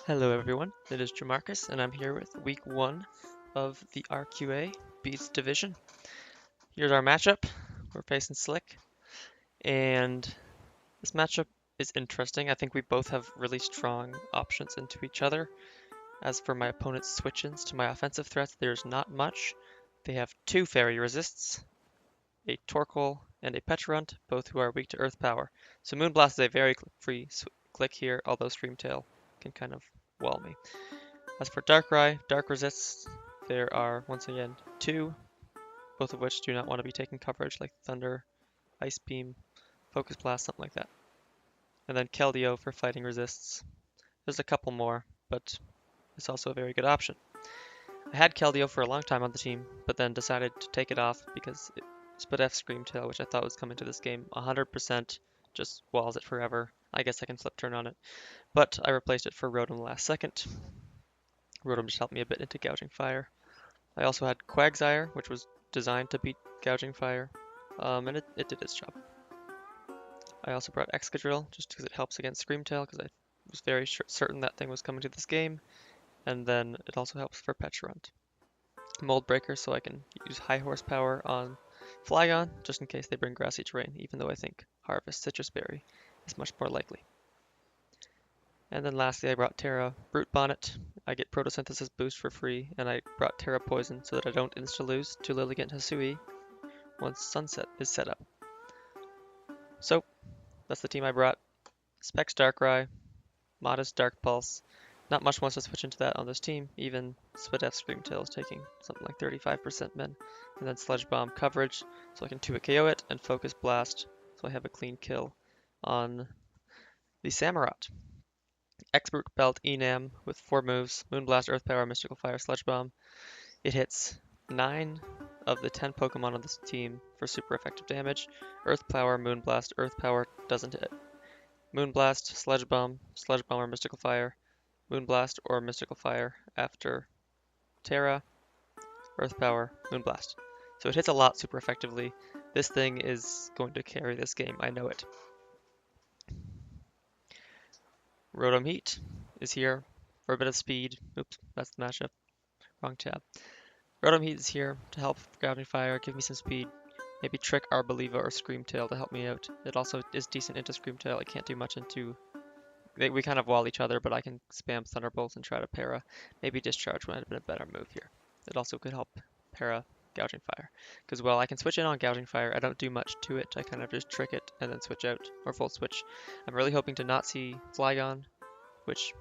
Hello everyone, it is Jamarcus and I'm here with week 1 of the RQA Beats Division. Here's our matchup. We're facing Slick, and this matchup is interesting. I think we both have really strong options into each other. As for my opponent's switch-ins to my offensive threats, there's not much. They have 2 fairy resists, a Torkoal and a Pecharunt, both who are weak to earth power. So Moonblast is a very free click here, although Streamtail can kind of wall me. As for Darkrai, Dark resists, there are once again 2, both of which do not want to be taking coverage, like Thunder, Ice Beam, Focus Blast, something like that. And then Keldeo for fighting resists. There's a couple more, but it's also a very good option. I had Keldeo for a long time on the team, but then decided to take it off because Split F Screamtail, which I thought was coming to this game, 100% just walls it forever. I guess I can flip turn on it. But I replaced it for Rotom last second. Rotom just helped me a bit into Gouging Fire. I also had Quagsire, which was designed to beat Gouging Fire, and it did its job. I also brought Excadrill, just because it helps against Screamtail, because I was very certain that thing was coming to this game, and then it also helps for Pecharunt. Mold Breaker, so I can use high horsepower on Flygon, just in case they bring Grassy Terrain, even though I think Harvest Citrus Berry is much more likely. And then lastly, I brought Terra Brute Bonnet. I get Photosynthesis Boost for free, and I brought Terra Poison so that I don't insta-lose to Lilligant Hisui once Sunset is set up. So, that's the team I brought. Specs Darkrai, Modest Dark Pulse. Not much wants to switch into that on this team. Even Split F Screamtail is taking something like 35% men. And then Sludge Bomb coverage, so I can 2-hit KO it, and Focus Blast, so I have a clean kill on the Samurott. Expert Belt Enam with 4 moves, Moonblast, Earth Power, Mystical Fire, Sludge Bomb. It hits 9 of the 10 Pokemon on this team for super effective damage. Earth Power, Moonblast, Earth Power doesn't hit. Moonblast, Sludge Bomb or Mystical Fire, Moonblast or Mystical Fire after Terra, Earth Power, Moonblast. So it hits a lot super effectively. This thing is going to carry this game, I know it. Rotom Heat is here for a bit of speed. Oops, that's the matchup. Wrong tab. Rotom Heat is here to help Gouging Fire, give me some speed. Maybe trick Arboliva or Screamtail to help me out. It also is decent into Screamtail. I can't do much into... We kind of wall each other, but I can spam Thunderbolt and try to para. Maybe Discharge might have been a better move here. It also could help para Gouging Fire. Because, well, I can switch in on Gouging Fire. I don't do much to it. I kind of just trick it and then switch out, or full switch. I'm really hoping to not see Flygon, which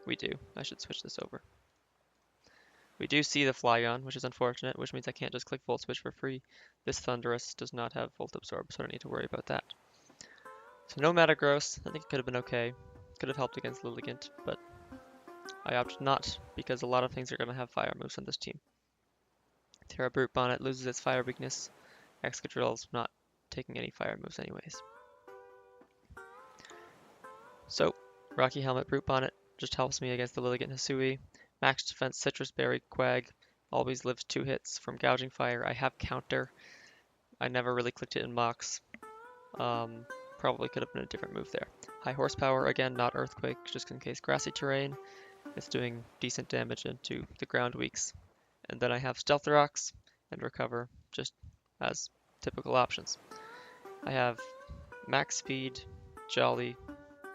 we do. I should switch this over. We do see the Flygon, which is unfortunate, which means I can't just click Volt Switch for free. This Thundurus does not have Volt Absorb, so I don't need to worry about that. So no Metagross. I think it could have been okay. Could have helped against Lilligant, but I opted not, because a lot of things are going to have fire moves on this team. Terra Brute Bonnet loses its fire weakness. Excadrill's not taking any fire moves anyways. So, Rocky Helmet Brute Bonnet just helps me against the Lilligant Hisui. Max Defense Citrus Berry Quag always lives 2 hits from Gouging Fire. I have Counter. I never really clicked it in Mox. Probably could have been a different move there. High Horsepower, again, not Earthquake, just in case Grassy Terrain. It's doing decent damage into the ground weaks. And then I have Stealth Rocks and Recover, just as typical options. I have Max Speed, Jolly,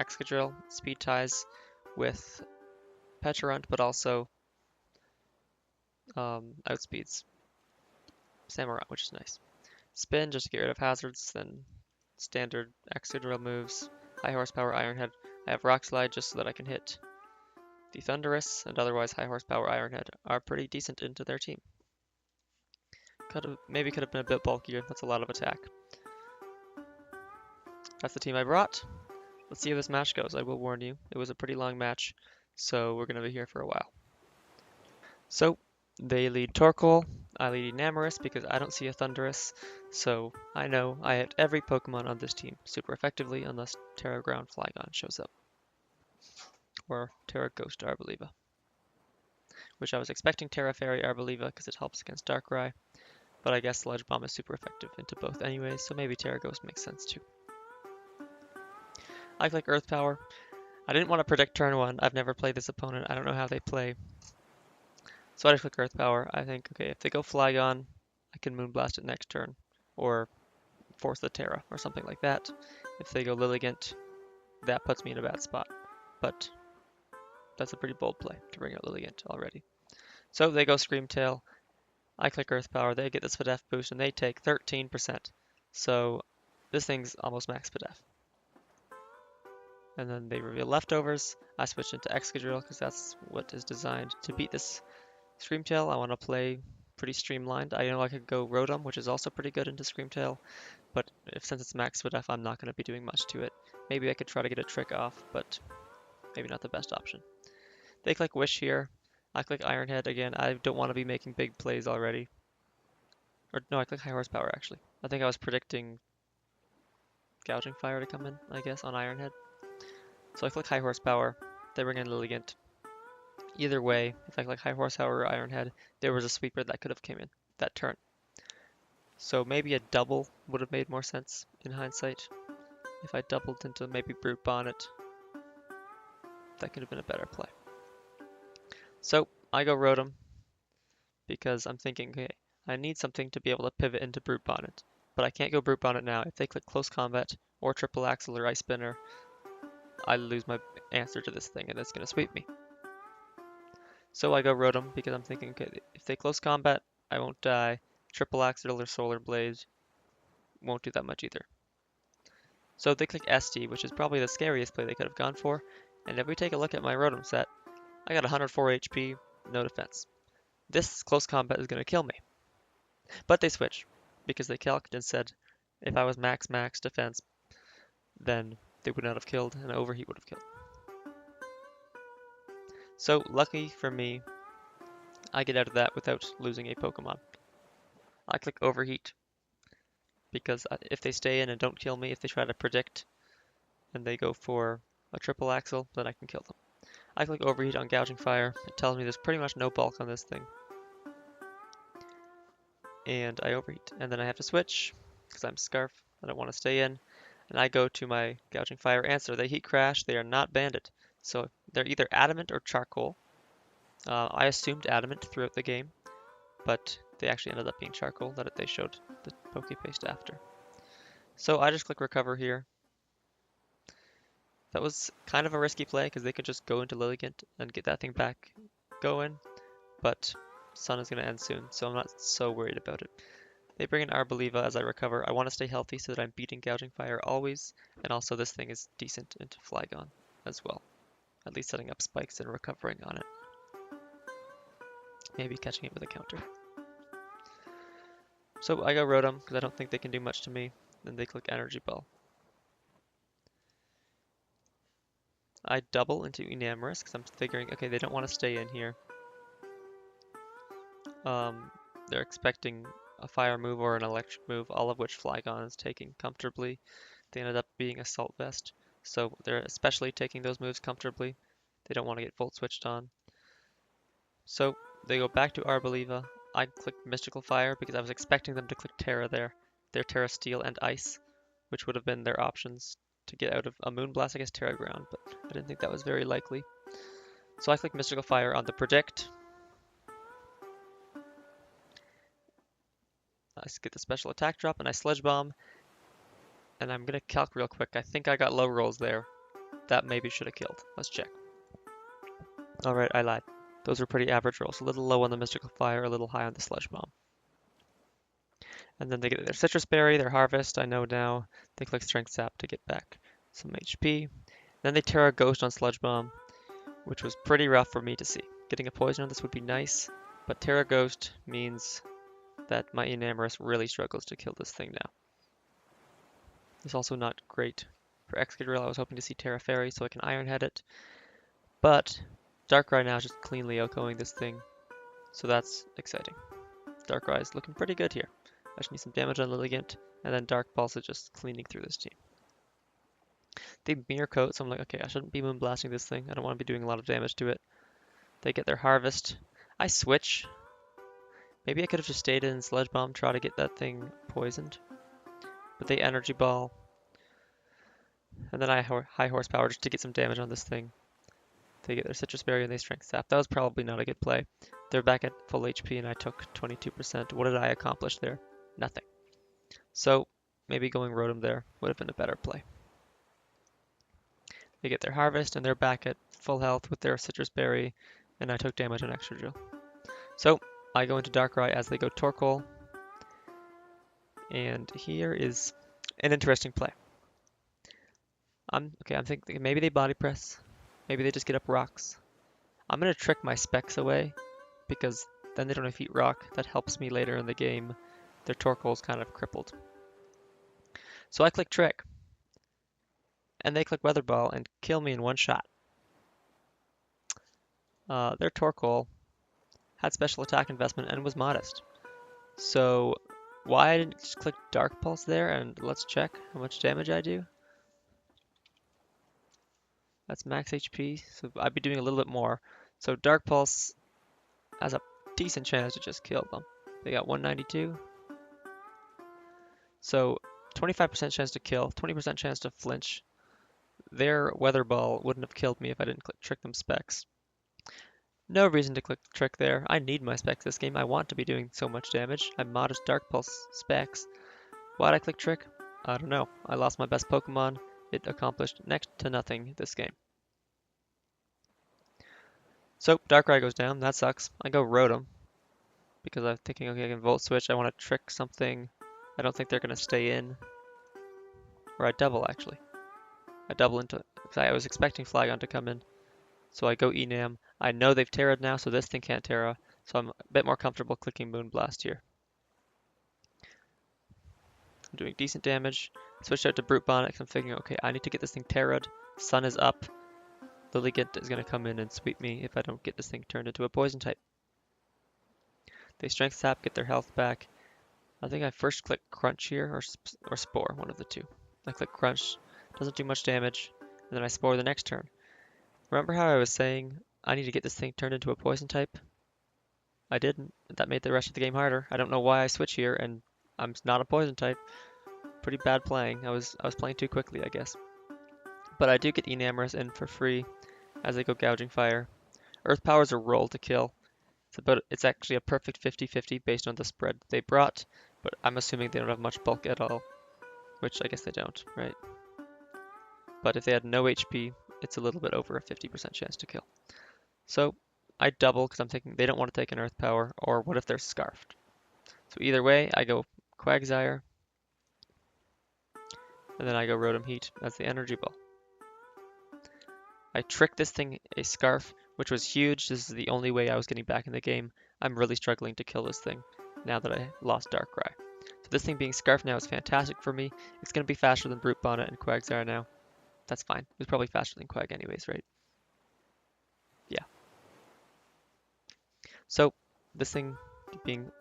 Excadrill, Speed Ties with Pecharunt, but also outspeeds Samurott, which is nice. Spin, just to get rid of hazards, then standard Excadrill moves. High Horsepower Ironhead. I have Rock Slide just so that I can hit the Thundurus, and otherwise High Horsepower Ironhead are pretty decent into their team. Maybe could have been a bit bulkier, that's a lot of attack. That's the team I brought. Let's see how this match goes. I will warn you, it was a pretty long match, so we're going to be here for a while. So, they lead Torkoal, I lead Enamorus because I don't see a Thundurus, so I know I hit every Pokemon on this team super effectively unless Terra Ground Flygon shows up. Or Terra Ghost Arboliva. Which I was expecting Terra Fairy Arboliva because it helps against Darkrai, but I guess Sludge Bomb is super effective into both anyways, so maybe Terra Ghost makes sense too. I click Earth Power. I didn't want to predict turn 1. I've never played this opponent. I don't know how they play. So I just click Earth Power. I think, okay, if they go Flygon, I can Moonblast it next turn. Or Force the Terra, or something like that. If they go Lilligant, that puts me in a bad spot. But that's a pretty bold play to bring out Lilligant already. So they go Screamtail. I click Earth Power. They get this Spadef boost, and they take 13%. So this thing's almost max Spadef. And then they reveal Leftovers. I switch into Excadrill because that's what is designed to beat this Screamtail. I want to play pretty streamlined. I know I could go Rotom, which is also pretty good into Screamtail, but since it's max Spadef, I'm not going to be doing much to it. Maybe I could try to get a trick off, but maybe not the best option. They click Wish here. I click Iron Head again. I don't want to be making big plays already. Or no, I click High Horsepower actually. I think I was predicting Gouging Fire to come in, I guess, on Iron Head. So I click High Horsepower. They bring in Lilligant. Either way, if I click High Horsepower or Iron Head, there was a sweeper that could have came in that turn. So maybe a double would have made more sense in hindsight. If I doubled into maybe Brute Bonnet, that could have been a better play. So I go Rotom because I'm thinking, okay, I need something to be able to pivot into Brute Bonnet. But I can't go Brute Bonnet now. If they click Close Combat or Triple Axle or Ice Spinner, I lose my answer to this thing and it's going to sweep me. So I go Rotom because I'm thinking, okay, if they Close Combat, I won't die. Triple Axle or Solar Blaze won't do that much either. So they click SD, which is probably the scariest play they could have gone for. And if we take a look at my Rotom set, I got 104 HP, no defense. This Close Combat is going to kill me. But they switch, because they calced and said if I was max defense, then they would not have killed, and Overheat would have killed. So lucky for me, I get out of that without losing a Pokemon. I click Overheat, because if they stay in and don't kill me, if they try to predict, and they go for a Triple Axle, then I can kill them. I click Overheat on Gouging Fire. It tells me there's pretty much no bulk on this thing. And I Overheat. And then I have to switch, because I'm Scarf. I don't want to stay in. And I go to my Gouging Fire answer. They Heat Crash. They are not Banded. So they're either Adamant or Charcoal. I assumed Adamant throughout the game, but they actually ended up being Charcoal that they showed the Poke Paste after. So I just click Recover here. That was kind of a risky play because they could just go into Lilligant and get that thing back going, but Sun is going to end soon, so I'm not so worried about it. They bring in Arboliva as I recover. I want to stay healthy so that I'm beating Gouging Fire always, and also this thing is decent into Flygon as well. At least setting up spikes and recovering on it. Maybe catching it with a counter. So I go Rotom because I don't think they can do much to me. Then they click Energy Ball. I double into Enamorous because I'm figuring, okay, they don't want to stay in here. They're expecting a fire move or an electric move, all of which Flygon is taking comfortably. They ended up being Assault Vest, so they're especially taking those moves comfortably. They don't want to get Volt Switched on. So they go back to Arboliva. I clicked Mystical Fire because I was expecting them to click Terra there. Their Terra Steel and Ice, which would have been their options to get out of a Moonblast against Terra Ground, but I didn't think that was very likely. So I click Mystical Fire on the Predict. I get the special attack drop and I Sledge Bomb. And I'm gonna calc real quick. I think I got low rolls there. That maybe should have killed. Let's check. Alright, I lied. Those were pretty average rolls. A little low on the Mystical Fire, a little high on the Sledge Bomb. And then they get their Citrus Berry, their Harvest, I know now. They click Strength Sap to get back some HP. Then they Terra Ghost on Sludge Bomb, which was pretty rough for me to see. Getting a poison on this would be nice, but Terra Ghost means that my Enamorous really struggles to kill this thing now. It's also not great for Excadrill. I was hoping to see Terra Fairy so I can Iron Head it, but Darkrai now is just cleanly outgoing this thing, so that's exciting. Darkrai is looking pretty good here. I just need some damage on Lilligant, and then Dark Pulse is just cleaning through this team. They Mirror Coat, so I'm like, okay, I shouldn't be Moonblasting this thing. I don't want to be doing a lot of damage to it. They get their Harvest. I switch. Maybe I could have just stayed in Sledge Bomb, try to get that thing poisoned. But they Energy Ball. And then I high horsepower just to get some damage on this thing. They get their citrus berry and they strength sap. That was probably not a good play. They're back at full HP and I took 22%. What did I accomplish there? Nothing. So maybe going Rotom there would have been a better play. They get their harvest and they're back at full health with their citrus berry and I took damage on extra drill. So I go into Darkrai as they go Torkoal. And here is an interesting play. I'm thinking maybe they body press. Maybe they just get up rocks. I'm gonna trick my specs away because then they don't have Heat Rock. That helps me later in the game. Their Torkoal's kind of crippled. So I click Trick, and they click Weather Ball and kill me in one shot. Their Torkoal had special attack investment and was modest. So why I didn't just click Dark Pulse there and let's check how much damage I do. That's max HP, so I'd be doing a little bit more. So Dark Pulse has a decent chance to just kill them. They got 192. So 25% chance to kill, 20% chance to flinch. Their Weather Ball wouldn't have killed me if I didn't click Trick them specs. No reason to click Trick there. I need my specs this game. I want to be doing so much damage. I'm modest Dark Pulse specs. Why'd I click Trick? I don't know. I lost my best Pokemon. It accomplished next to nothing this game. So Darkrai goes down. That sucks. I go Rotom because I'm thinking, okay, I can Volt Switch. I want to trick something. I don't think they're going to stay in. Or I double, actually. I double into... I was expecting Flygon to come in. So I go Enam. I know they've Terra'd now, so this thing can't Terra. So I'm a bit more comfortable clicking Moonblast here. I'm doing decent damage. Switch out to Brute Bonnet because I'm figuring, okay, I need to get this thing Terra'd. Sun is up. Lilligant is going to come in and sweep me if I don't get this thing turned into a poison type. They Strength Sap, get their health back. I think I first click Crunch here, or Spore, one of the two. I click Crunch, doesn't do much damage, and then I Spore the next turn. Remember how I was saying I need to get this thing turned into a poison type? I didn't. That made the rest of the game harder. I don't know why I switch here, and I'm not a poison type. Pretty bad playing. I was playing too quickly, I guess. But I do get Enamorous in for free as I go Gouging Fire. Earth Power's a roll to kill. It's actually a perfect 50-50 based on the spread they brought, but I'm assuming they don't have much bulk at all, which I guess they don't, right? But if they had no HP, it's a little bit over a 50% chance to kill. So I double because I'm thinking they don't want to take an Earth Power, or what if they're Scarfed? So either way, I go Quagsire, and then I go Rotom Heat as the Energy Ball. I trick this thing a Scarf, which was huge. This is the only way I was getting back in the game. I'm really struggling to kill this thing now that I lost Darkrai. So this thing being Scarf now is fantastic for me. It's going to be faster than Brute Bonnet and Quagsire now. That's fine. It was probably faster than Quag anyways, right? Yeah. So this thing being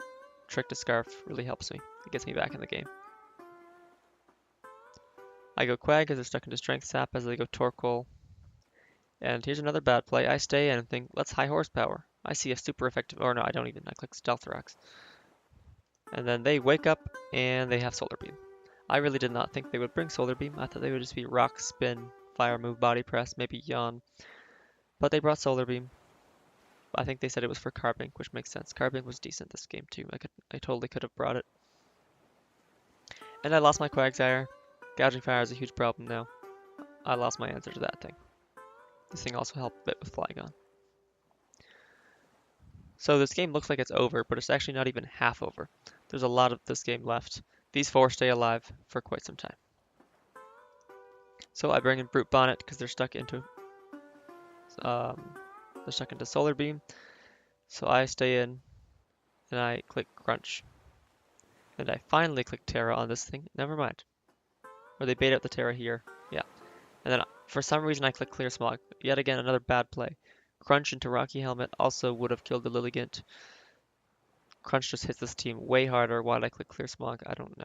tricked to Scarf really helps me. It gets me back in the game. I go Quag as they're stuck into Strength Sap as they go Torkoal. And here's another bad play. I stay in and think, let's high horsepower. I see a super effective, or no, I don't even. I click Stealth Rocks. And then they wake up and they have Solar Beam. I really did not think they would bring Solar Beam. I thought they would just be Rock, Spin, Fire Move, Body Press, maybe Yawn. But they brought Solar Beam. I think they said it was for Carbink, which makes sense. Carbink was decent this game too. I totally could have brought it. And I lost my Quagsire. Gouging Fire is a huge problem now. I lost my answer to that thing. This thing also helped a bit with Flygon. So this game looks like it's over, but it's actually not even half over. There's a lot of this game left. These four stay alive for quite some time. So I bring in Brute Bonnet because they're stuck into Solar Beam. So I stay in and I click Crunch. And I finally click Terra on this thing. Never mind. Or they bait out the Terra here. Yeah. And then for some reason I click Clear Smog. Yet again, another bad play. Crunch into Rocky Helmet also would have killed the Lilligant. Crunch just hits this team way harder. Why did I click Clear Smog? I don't know.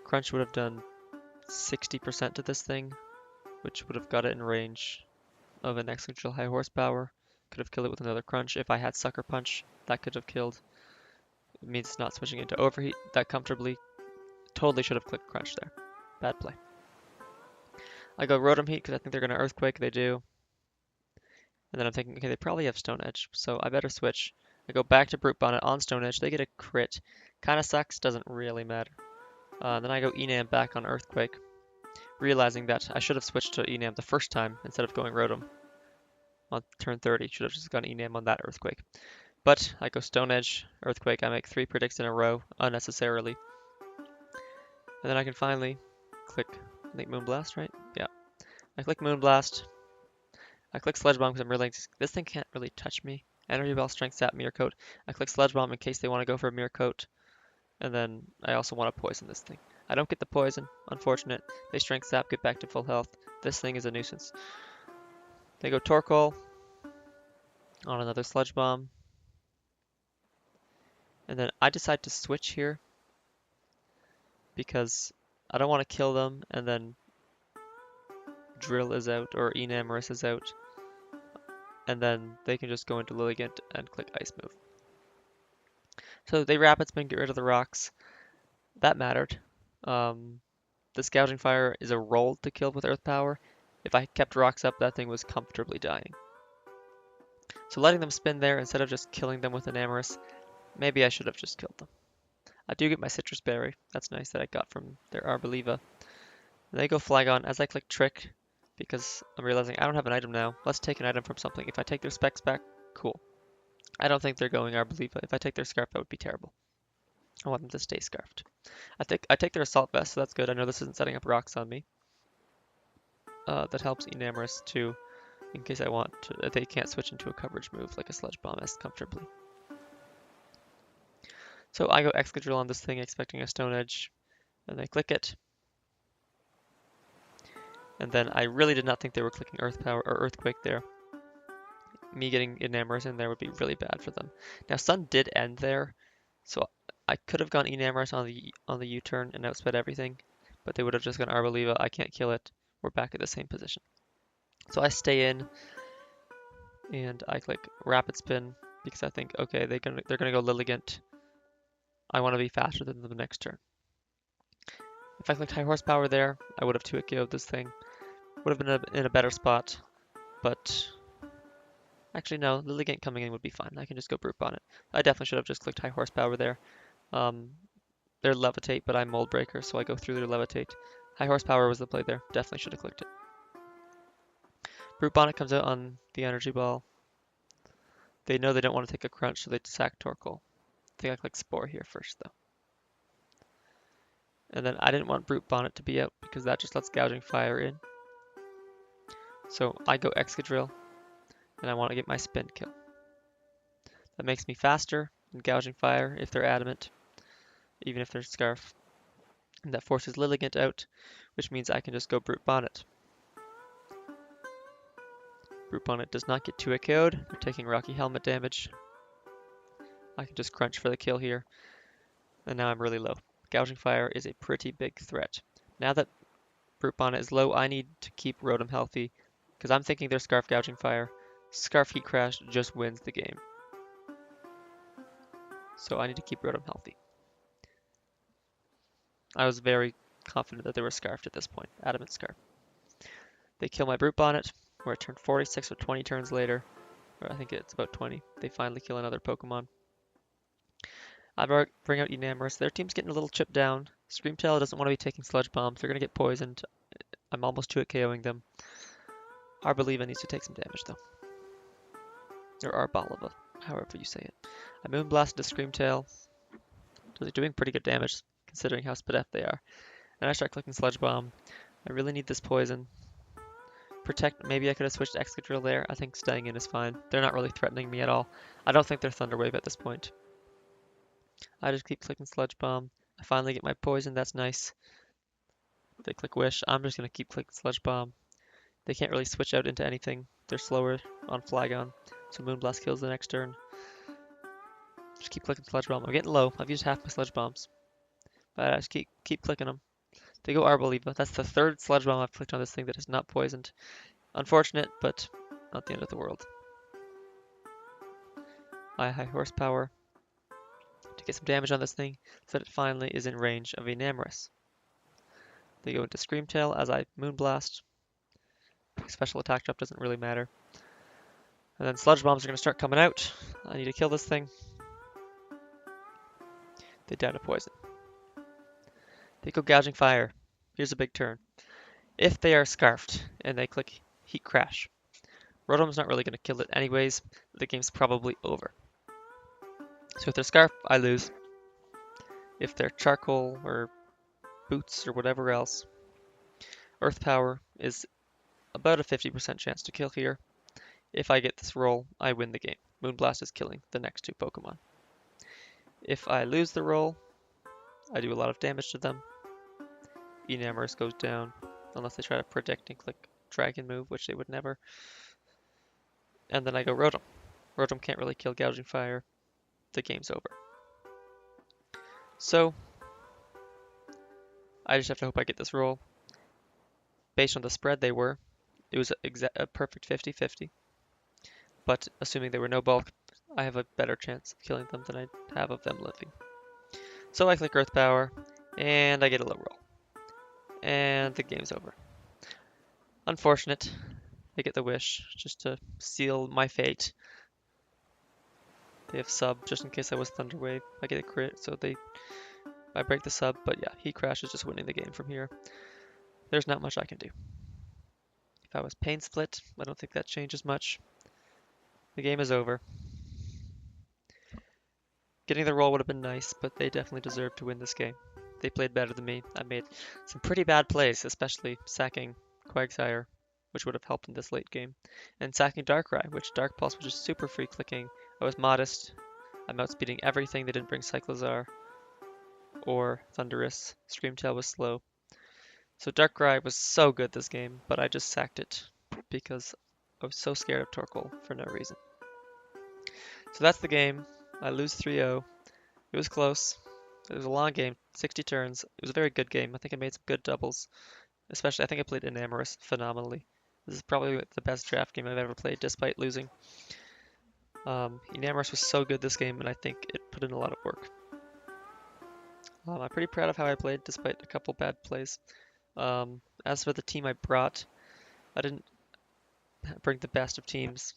Crunch would have done 60% to this thing, which would have got it in range of an Exegil high horsepower. Could have killed it with another Crunch. If I had Sucker Punch, that could have killed. It means it's not switching into Overheat that comfortably. Totally should have clicked Crunch there. Bad play. I go Rotom Heat because I think they're going to Earthquake. They do. And then I'm thinking, okay, they probably have Stone Edge, so I better switch. I go back to Brute Bonnet on Stone Edge. They get a crit. Kind of sucks, doesn't really matter. Then I go Enam back on Earthquake, realizing that I should have switched to Enam the first time instead of going Rotom on turn 30. Should have just gone Enam on that Earthquake. But I go Stone Edge, Earthquake. I make 3 predicts in a row unnecessarily. And then I can finally click, I think Moonblast, right? Yeah. I click Moonblast. I click Sledge Bomb because I'm realizing this thing can't really touch me. Energy Ball, Strength Sap, Mirror Coat. I click Sledge Bomb in case they want to go for a Mirror Coat. And then I also want to poison this thing. I don't get the poison, unfortunate. They Strength Sap, get back to full health. This thing is a nuisance. They go Torkoal on another Sludge Bomb. And then I decide to switch here because I don't want to kill them and then Drill is out or Enamorous is out. And then they can just go into Lilligant and click Ice Move. So they Rapid Spin, get rid of the rocks. That mattered. This Gouging Fire is a roll to kill with Earth Power. If I kept rocks up, that thing was comfortably dying. So letting them spin there instead of just killing them with Enamorous, maybe I should have just killed them. I do get my Citrus Berry. That's nice that I got from their Arboliva. They go Flygon as I click Trick because I'm realizing I don't have an item now. Let's take an item from something. If I take their Specs back, cool. I don't think they're going Arboliva. If I take their Scarf, that would be terrible. I want them to stay Scarfed. I take their Assault Vest, so that's good. I know this isn't setting up rocks on me. That helps Enamorous too, in case I want to, if they can't switch into a coverage move like a Sludge Bomb as comfortably. So I go Excadrill on this thing, expecting a Stone Edge, and I click it. And then I really did not think they were clicking Earth Power or Earthquake there. Me getting Enamorous in there would be really bad for them. Now Sun did end there, so I could have gone Enamorous on the U-turn and outsped everything, but they would have just gone Arboliva. I can't kill it. We're back at the same position. So I stay in and I click Rapid Spin because I think, okay, they're gonna go Lilligant. I want to be faster than them the next turn. If I clicked High Horsepower there, I would have 2-hit KO'd this thing. Would have been in a better spot, but actually no, Lilligant coming in would be fine. I can just go Brute Bonnet. I definitely should have just clicked High Horsepower there. They're Levitate, but I'm Mold Breaker, so I go through their Levitate. High Horsepower was the play there. Definitely should have clicked it. Brute Bonnet comes out on the Energy Ball. They know they don't want to take a Crunch, so they sack Torkoal. I think I click Spore here first, though. And then I didn't want Brute Bonnet to be out because that just lets Gouging Fire in. So I go Excadrill, and I want to get my spin kill. That makes me faster than Gouging Fire if they're adamant, even if they're Scarf. And that forces Lilligant out, which means I can just go Brute Bonnet. Brute Bonnet does not get 2-hit KO'd. They're taking Rocky Helmet damage. I can just Crunch for the kill here. And now I'm really low. Gouging Fire is a pretty big threat. Now that Brute Bonnet is low, I need to keep Rotom healthy because I'm thinking they're Scarf Gouging Fire. Scarf Heat Crash just wins the game. So I need to keep Rotom healthy. I was very confident that they were Scarfed at this point. Adamant Scarf. They kill my Brute Bonnet. We're at turn 46 or 20 turns later. Or I think it's about 20. They finally kill another Pokemon. I bring out Enamorous. Their team's getting a little chipped down. Screamtail doesn't want to be taking Sludge Bombs. They're going to get poisoned. I'm almost 2-hit KOing them. Arboliva needs to take some damage, though. Or Arboliva, however you say it. I Moonblast into Screamtail. So they're doing pretty good damage, considering how sped up they are. Then I start clicking Sludge Bomb. I really need this poison. Protect, maybe I could have switched Excadrill there. I think staying in is fine. They're not really threatening me at all. I don't think they're Thunder Wave at this point. I just keep clicking Sludge Bomb. I finally get my poison, that's nice. They click Wish. I'm just going to keep clicking Sludge Bomb. They can't really switch out into anything. They're slower on Flygon, so Moonblast kills the next turn. Just keep clicking Sludge Bomb. I'm getting low. I've used half my Sludge Bombs. But I just keep clicking them. They go Arboliva. That's the third Sludge Bomb I've clicked on this thing that is not poisoned. Unfortunate, but not the end of the world. I High Horsepower to get some damage on this thing so that it finally is in range of Enamorous. They go into Screamtail as I Moonblast. Special attack drop doesn't really matter. And then Sludge Bombs are going to start coming out. I need to kill this thing. They down to Poison. They go Gouging Fire. Here's a big turn. If they are Scarfed and they click Heat Crash, Rotom's not really going to kill it anyways. The game's probably over. So if they're Scarf, I lose. If they're Charcoal or Boots or whatever else, Earth Power is about a 50% chance to kill here. If I get this roll, I win the game. Moonblast is killing the next two Pokemon. If I lose the roll, I do a lot of damage to them. Enamorous goes down, unless they try to predict and click Dragon move, which they would never. And then I go Rotom. Rotom can't really kill Gouging Fire. The game's over. So, I just have to hope I get this roll. Based on the spread they were, it was a perfect 50-50. But assuming they were no bulk, I have a better chance of killing them than I have of them living. So I click Earth Power, and I get a low roll. And the game's over. Unfortunate. They get the wish, just to seal my fate. They have sub, just in case I was Thunder Wave. I get a crit, so I break the sub, but yeah, Heat Crash is just winning the game from here. There's not much I can do. If I was Pain Split, I don't think that changes much. The game is over. Getting the roll would have been nice, but they definitely deserved to win this game. They played better than me. I made some pretty bad plays, especially sacking Quagsire, which would have helped in this late game, and sacking Darkrai, which Dark Pulse was just super free clicking. I was modest. I'm outspeeding everything. They didn't bring Cyclozar or Thundurus. Screamtail was slow. So Darkrai was so good this game, but I just sacked it because I was so scared of Torkoal for no reason. So that's the game. I lose 3-0. It was close. It was a long game, 60 turns. It was a very good game. I think I made some good doubles. Especially, I think I played Enamorous phenomenally. This is probably the best draft game I've ever played, despite losing. Enamorous was so good this game, and I think it put in a lot of work. I'm pretty proud of how I played, despite a couple bad plays. As for the team I brought, I didn't bring the best of teams.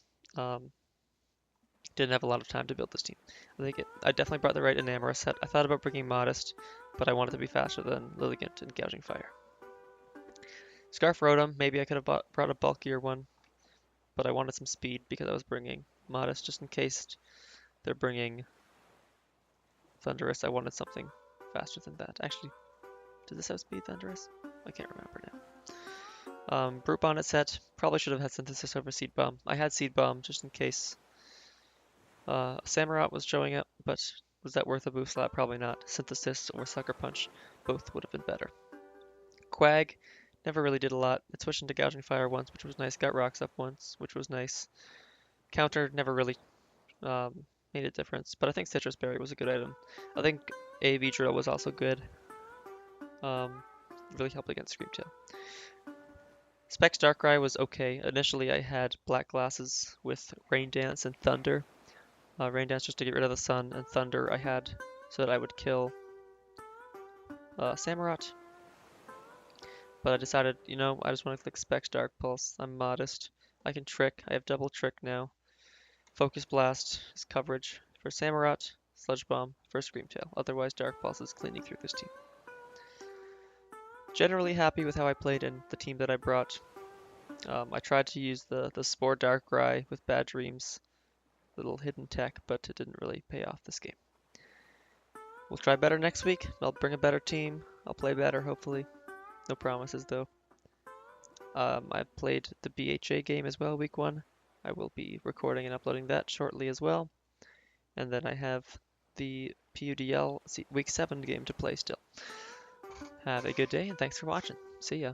Didn't have a lot of time to build this team. I definitely brought the right Enamorous set. I thought about bringing Modest, but I wanted to be faster than Lilligant and Gouging Fire. Scarf Rotom, maybe I could have brought a bulkier one, but I wanted some speed because I was bringing Modest just in case they're bringing Thundurus. I wanted something faster than that. Actually, did this have speed, Thundurus? I can't remember now. Brute Bonnet set, probably should have had Synthesis over Seed Bomb. I had Seed Bomb just in case Samurott was showing up, but was that worth a boost slap? Probably not. Synthesis or Sucker Punch, both would have been better. Quag, never really did a lot. It switched into Gouging Fire once, which was nice. Got Rocks up once, which was nice. Counter never really made a difference, but I think Citrus Berry was a good item. I think AV Drill was also good. Really helped against Screamtail. Specs Darkrai was okay. Initially I had Black Glasses with Rain Dance and Thunder. Rain Dance just to get rid of the sun, and Thunder I had so that I would kill Samurott. But I decided, I just want to click Specs Dark Pulse. I'm modest. I can Trick. I have double Trick now. Focus Blast is coverage for Samurott. Sludge Bomb for Screamtail. Otherwise, Dark Pulse is cleaning through this team. Generally happy with how I played in the team that I brought. I tried to use the Spore Darkrai with Bad Dreams. Little hidden tech, but it didn't really pay off this game. We'll try better next week. I'll bring a better team. I'll play better, hopefully. No promises, though. I played the BHA game as well, week 1. I will be recording and uploading that shortly as well. And then I have the PUDL week 7 game to play still. Have a good day, and thanks for watching. See ya.